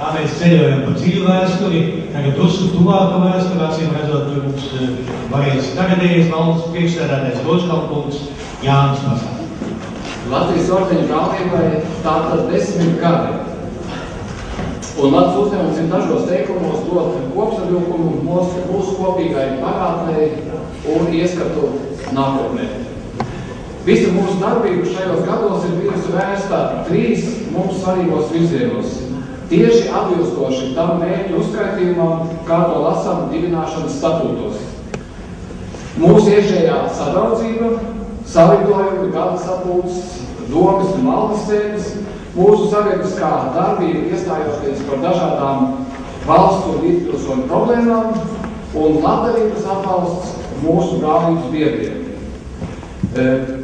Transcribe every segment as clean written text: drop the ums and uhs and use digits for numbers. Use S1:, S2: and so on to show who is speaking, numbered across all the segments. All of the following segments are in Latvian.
S1: Kā mēs ceļojam pa dziļu vēsturi, tagad drusku tuvāku vēsturi, acīm redzot, tur mums varēs tagadējais valdes priekšsēdētājs Goškalkungs Jānis Masā.
S2: Latvijas ordeņu brālībai tātad 10 gadi. Un mans uzdevums ir dažos teikumos dot kopsavilkumu mūsu kopīgai pagātnē un ieskatu nākotnē. Visa mūsu darbība šajos gados ir bijusi vērsta 3 mums svarīgos virzienos. Tieši atbilstoši tam mērķu uzskaitījumam, kā to lasām dibināšanas statūtos. Mūsu iekšējā sadraudzība, savietojumi, gada sapulces, domas un maldas sēdes, mūsu sabiedriskā darbība iestājoties par dažādām valsts un līdzpilsoņu problēmām un labdarības atbalsts mūsu brālības biedriem.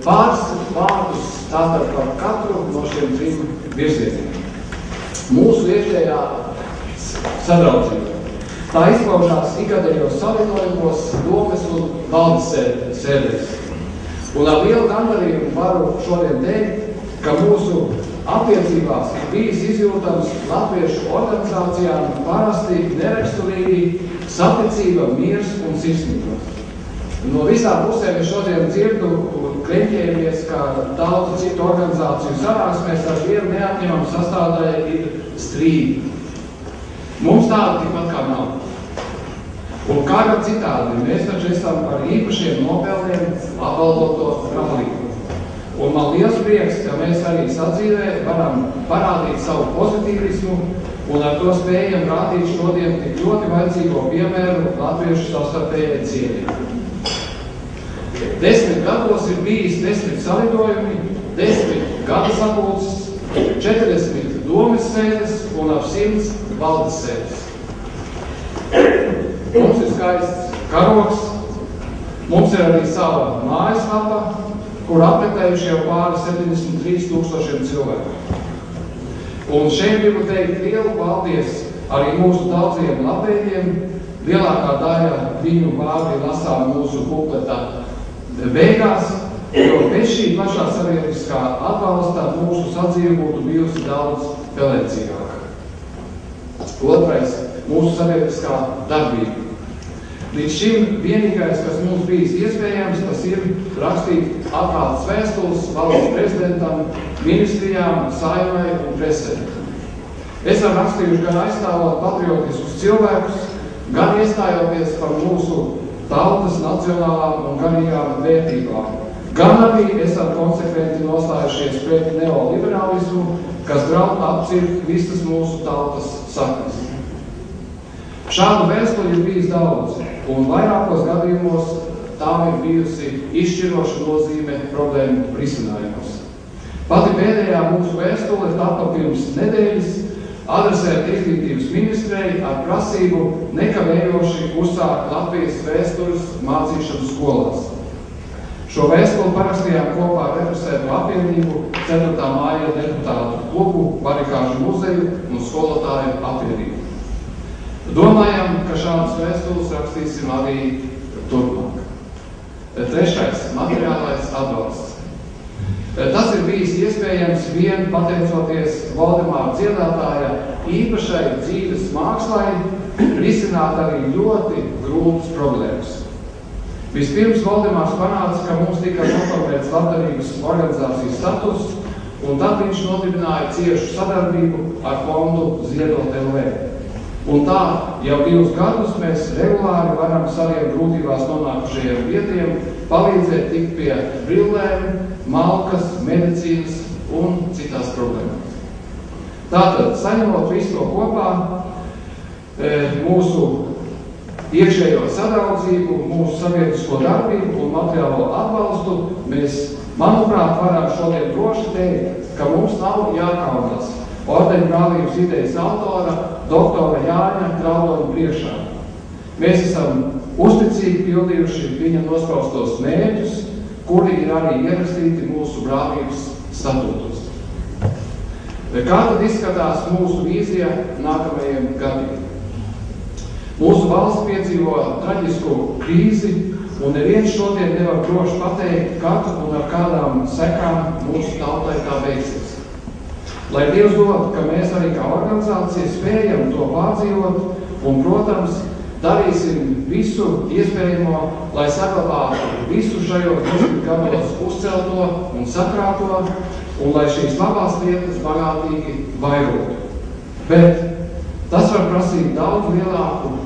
S2: Pāris vārdus tātad par katru no šiem 3 virzieniem. Mūsu iekšējā sadraudzība. Tā izpaužās ikgadējos savietojumos, domas un valdes sēdēs. Un ar lielu gandarījumu varu šodien teikt, ka mūsu attiecībās ir bijis izjūtams latviešu organizācijām parasti neraksturīgi saticība, miers un sirsnība. No visām pusēm es šodien dzirdu kreņķējamies, ka daudz citu organizāciju sanāksmēs ar vienu neatņemamu sastāvdaļu ir strīdi. Mums tāda tikpat kā nav. Un kā gan citādi, mēs taču esam par īpašiem nopelniem apbalvoto brālību. Un man liels prieks, ka mēs arī sadzīvē varam parādīt savu pozitīvismu un ar to spējam rādīt šodien tik ļoti vajadzīgo piemēru latviešu savstarpējai cieņai. 10 gados ir bijis 10 salidojumi, 10 gada sapulces, 40 domas sēdes un ap 100 valdes sēdes. Mums ir skaists karogs, mums ir arī sava mājaslapa, kur apmetējuši jau pāri 73,000 cilvēku. Un šeit gribu teikt lielu paldies arī mūsu daudziem labējiem. Lielākā daļa viņu vārdi lasām mūsu bukleta beigās, jo bez šī plašā sabiedriskā atbalsta mūsu sadzīve būtu bijusi daudz pelēcīgāka. Otrais – mūsu sabiedriskā darbība. Līdz šim vienīgais, kas mums bijis iespējams, tas ir rakstīt atklātas vēstules valsts prezidentam, ministrijām, saimai un presē. Esam rakstījuši gan aizstāvot patriotiskus cilvēkus, gan iestājoties par mūsu tautas nacionālām un garīgām vērtībām. Gan arī esam konsekventi nostājušies pret neoliberālismu, kas draud apcirkt visas mūsu tautas saknes. Šādu vēstuli ir bijis daudz, un vairākos gadījumos tām ir bijusi izšķiroša nozīme problēmu risinājumos. Pati pēdējā mūsu vēstule tapa pirms nedēļas adresēta izglītības ministrei ar prasību nekavējoši uzsākt Latvijas vēstures mācīšanu skolās. Šo vēstuli parakstījām kopā ar represētu apvienību, 4. māja deputātu klubu, Barikāžu muzeju un skolotāju apvienību. Domājam, ka šādas vēstules rakstīsim arī turpmāk. Trešais – materiālais atbalsts. Tas ir bijis iespējams vien pateicoties Valdemāra dziedātāja īpašai dzīves mākslai risināt arī ļoti grūtas problēmas. Vispirms Valdemārs panāca, ka mums tika noformēts labdarības organizācijas status, un tad viņš nodibināja ciešu sadarbību ar fondu Ziedot LV. Un tā jau 2 gadus mēs regulāri varam saviem grūtībās nonākušajiem vietiem palīdzēt tikt pie brillēm, malkas, medicīnas un citās problēmās. Tātad, saņemot visu to kopā, mūsu iekšējo sadraudzību, mūsu sabiedrisko darbību un materiālo atbalstu, mēs, manuprāt, varam šodien droši teikt, ka mums nav jākaunās ordeņu brālības idejas autora, doktora Jāņa Trauloņa priekšā. Mēs esam uzticīgi pildījuši viņa nospraustos mērķus, kuri ir arī ierakstīti mūsu brālības statūtos. Kā tad izskatās mūsu vīzija nākamajiem gadiem? Mūsu valsts piedzīvo traģisku krīzi, un neviens šodien nevar droši pateikt, kad un ar kādām sekām mūsu tautai tā beigsies. Lai Dievs dod, ka mēs arī kā organizācija spējam to pārdzīvot un, protams, darīsim visu iespējamo, lai saglabātu visu šajos 10 gados uzcelto un sakrāto, un lai šīs labās lietas bagātīgi vairotu. Bet tas var prasīt daudz lielāku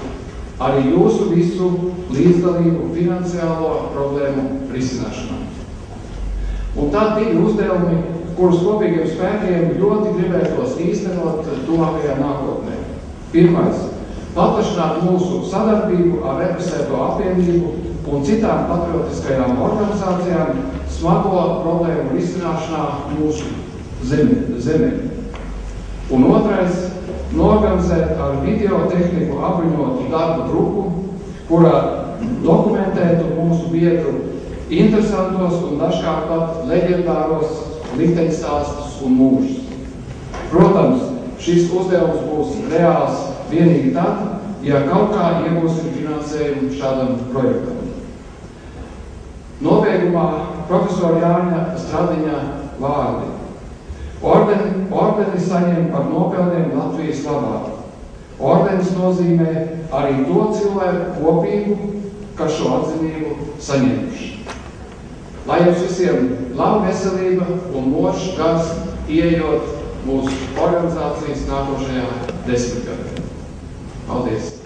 S2: arī jūsu visu līdzdalību finansiālo problēmu risināšanā. Un tad 2 uzdevumi, kurus kopīgiem spēkiem ļoti gribētos īstenot tuvākajā nākotnē. Pirmais – paplašināt mūsu sadarbību ar represēto apvienību un citām patriotiskajām organizācijām smago problēmu risināšanā mūsu zemē. Un otrais – norganizēt ar videotehniku apvienotu darbu grupu, kurā dokumentētu mūsu biedru interesantos un dažkārt pat leģendāros likteņstāstus un mūžus. Protams, šis uzdevums būs reāls vienīgi tad, ja kaut kā iegūsim finansējumu šādam projektam. Nobeigumā profesora Jāņa Stradiņa vārdi. Ordeni saņem par nopelniem Latvijas labā. Ordenis nozīmē arī to cilvēku kopību, kas šo atzinību saņēmuši. Lai jums visiem laba veselība un mošs gars ieejot mūsu organizācijas nākošajā 10 gadē. Paldies!